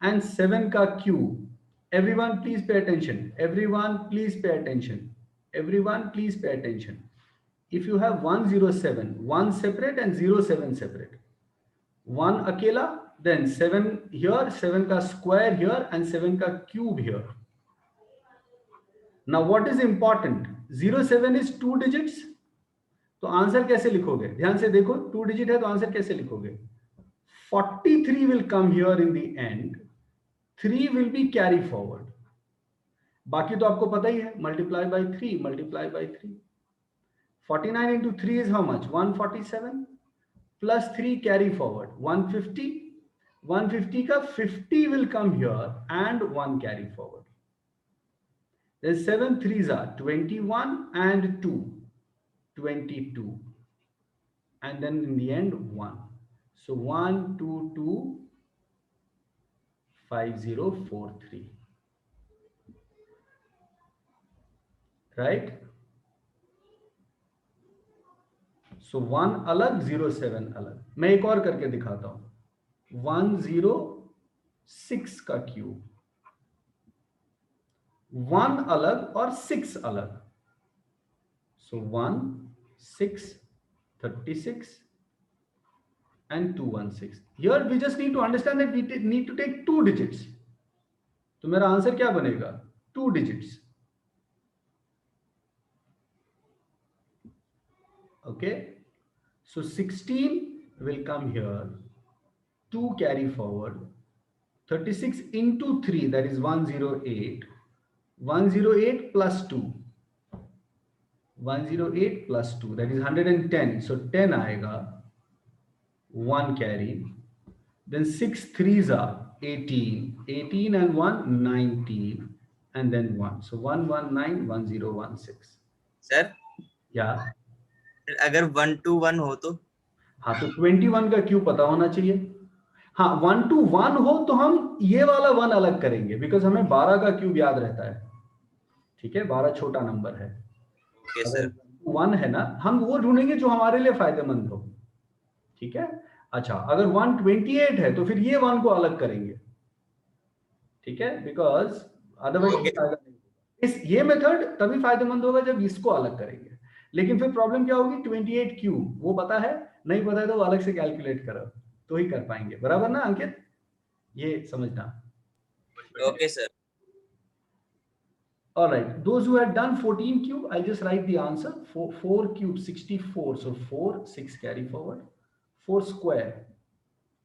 Speaker 1: and 7 ka cube. Everyone please pay attention. Everyone please pay attention. Everyone please pay attention. If you have 107, 1 separate and 07 separate. 1 akela, then 7 here, 7 ka square here, and 7 ka cube here. Now what is important? 07 is 2 digits. तो answer कैसे लिखोगे? ध्यान से देखो, 2 digit है तो answer कैसे लिखोगे? 43 will come here in the end. 3 will be carry forward. बाकी तो आपको पता ही है, multiply by 3, multiply by 3. 49 into 3 is how much? 147 plus 3 carry forward 150. 150 ka 50 will come here and 1 carry forward. Then 7 3s are 21 and 2, 22, and then in the end 1. So 1 2 2 5043, right? So 1 अलग, 07 अलग. मैं एक और करके दिखाता हूं. 106 का क्यूब. 1 अलग और 6 अलग. So 1 6 36 and 216. Here we just need to understand that we need to take 2 digits. तो मेरा आंसर क्या बनेगा? 2 digits. Okay, so 16 will come here, 2 carry forward, 36 into 3, that is 108. 108 plus 2, 108 plus 2, that is 110. So 10 aayega, 1 carry. Then 6 3s are 18, 18 and 1 19, and then 1. So 119 1016.
Speaker 6: Sir
Speaker 1: Yeah.
Speaker 6: अगर 1 to 1 हो तो?
Speaker 1: हाँ, तो 21 का क्यों पता होना चाहिए. हाँ, 1 to 1 हो तो हम ये वाला 1 अलग करेंगे, बिकॉज हमें 12 का क्यूब याद रहता है. ठीक है, 12 छोटा नंबर है.
Speaker 6: Okay sir.
Speaker 1: 1 है ना, हम वो ढूंढेंगे जो हमारे लिए फायदेमंद हो. ठीक है. अच्छा, अगर 128 है तो फिर ये 1 को अलग करेंगे. ठीक है, बिकॉज अदरवाइज इस ये मेथड तभी फायदेमंद होगा जब इसको अलग करेंगे. लेकिन फिर प्रॉब्लम क्या होगी? 28 क्यूब वो पता है, नहीं पता है तो अलग से कैलकुलेट करो तो ही कर पाएंगे. बराबर ना अंकित? ये समझना.
Speaker 6: Okay sir.
Speaker 1: All right, those who had done 14 cube, I'll just write the answer. 4 cube 64, so 4 6 carry forward. 4 square,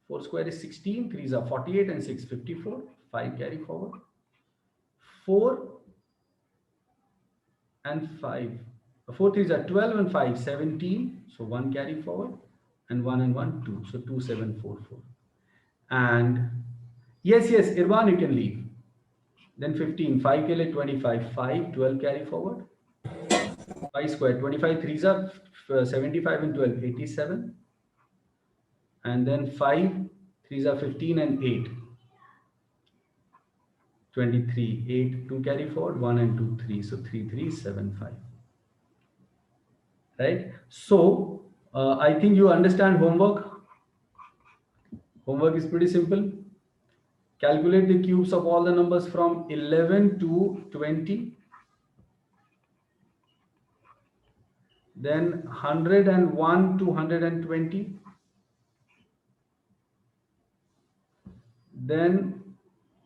Speaker 1: 4 square is 16, 3s are 48 and 6 54, 5 carry forward. 4 and 5 4 3s are 12 and 5 17, so 1 carry forward, and 1 and 1 2, so 2 7 4 4. And yes, Irwan, you can leave. Then 15 5 ke liye 25 5 12 carry forward, 5 square 25 3s are 75 and 12 87, and then 5 3s are 15 and 8 23 8 2 carry forward, 1 and 2 3, so 3 3 7 5. Right? So I think you understand homework. Homework is pretty simple. Calculate the cubes of all the numbers from 11 to 20. Then 101 to 120. Then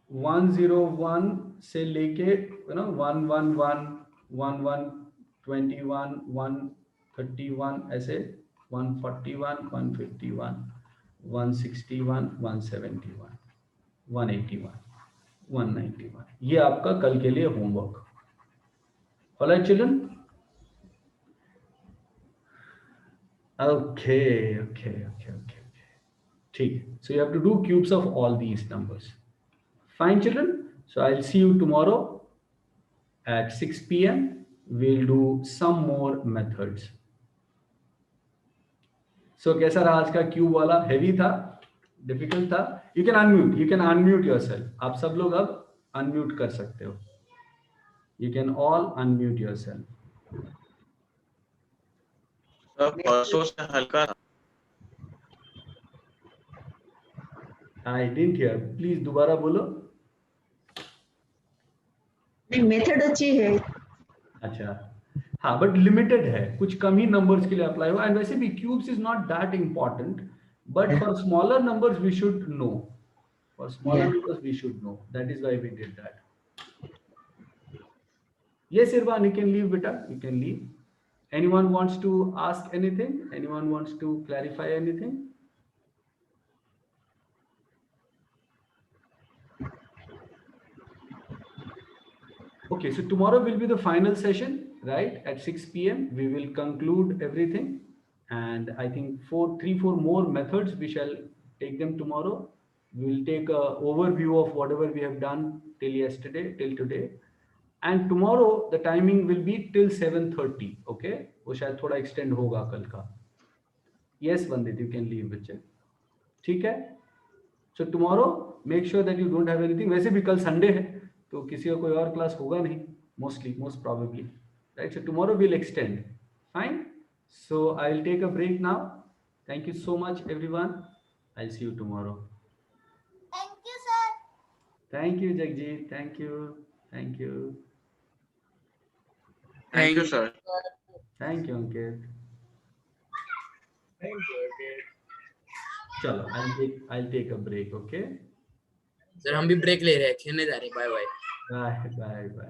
Speaker 1: 101 से लेके 111 1121 131 ऐसे 141 151 161 171 181 191. ये आपका कल के लिए homework. All right, children? Okay. ठीक. So you have to do cubes of all these numbers. Fine, children. So I'll see you tomorrow at 6 p.m. We'll do some more methods. So कैसा रहा आज का क्यूब वाला? Heavy था, difficult था. You can unmute yourself. आप सब लोग अब unmute कर सकते हो. You can all unmute yourself.
Speaker 6: परसों से हल्का था.
Speaker 1: I didn't hear. Please दोबारा बोलो.
Speaker 7: नहीं मेथड अच्छी है.
Speaker 1: अच्छा, हाँ, बट लिमिटेड है, कुछ कम ही नंबर्स के लिए अप्लाई हुआ. एंड वैसे भी cubes is not that important, but for smaller numbers we should know. For smaller numbers we should know. That is why we did that. Yes, Irwan, you can leave, beta. You can leave. Anyone wants to ask anything? Anyone wants to clarify anything? Okay, so tomorrow will be the final session, right? At 6 p.m. we will conclude everything, and I think 3-4 more methods we shall take them tomorrow. We will take a overview of whatever we have done till today. And tomorrow the timing will be till 7:30. Okay, वो शायद थोड़ा extend होगा कल का. Yes, Vandit, you can leave बच्चे. ठीक है? So tomorrow make sure that you don't have anything. वैसे भी कल Sunday है, तो किसी का कोई और क्लास होगा नहीं. Most probably. Right? So tomorrow we'll extend. Fine. So I'll take a break now. Thank you so much, everyone. I'll see you tomorrow.
Speaker 4: Thank you, sir.
Speaker 1: Thank you, Jagjit. Thank you.
Speaker 6: Thank you, sir.
Speaker 1: Thank you, Ankit. चलो, I'll take a break, okay?
Speaker 5: Sir हम भी break ले रहे हैं, खेलने जा रहे हैं. Bye bye.
Speaker 1: Bye.